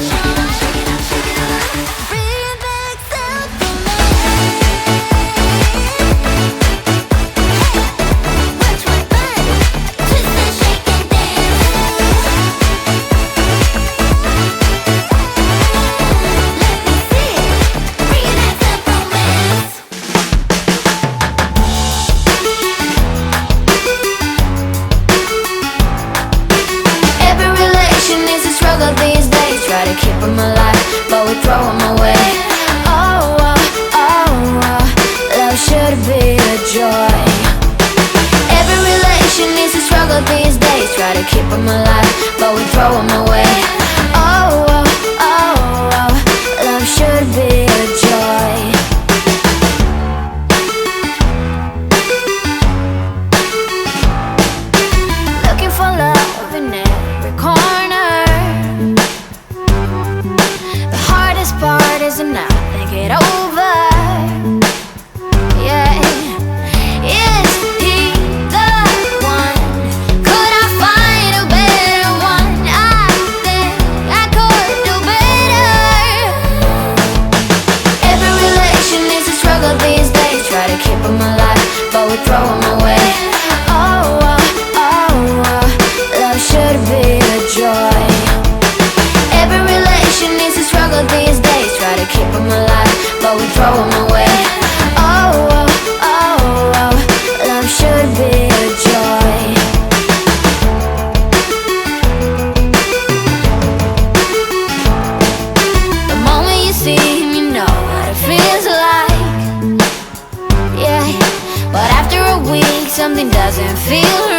Bring back simple love. Watch my body, twist and shake and dance. Let me see it, bring back simple romance. Every relation is a struggle these days. Try to keep them alive, but we throw them away. Oh, oh, oh, oh, love should be a joy. Every relation is a struggle these days. Try to keep them alive, but we throw them away. Oh, oh, oh, oh, love should be a joy. Looking for love in every corner. The hardest part is to not think it over. Yeah, is he the one? Could I find a better one? I think I could do better. Every relation is a struggle these days. Try to keep them alive, but we throw them away. Oh, oh, oh, oh, love should be a joy. Every relation is a struggle these days. Try to keep them alive, but we throw them away. Oh, oh, oh, oh, love should be a joy. The moment you see him, you know what it feels like. Yeah, but after a week, something doesn't feel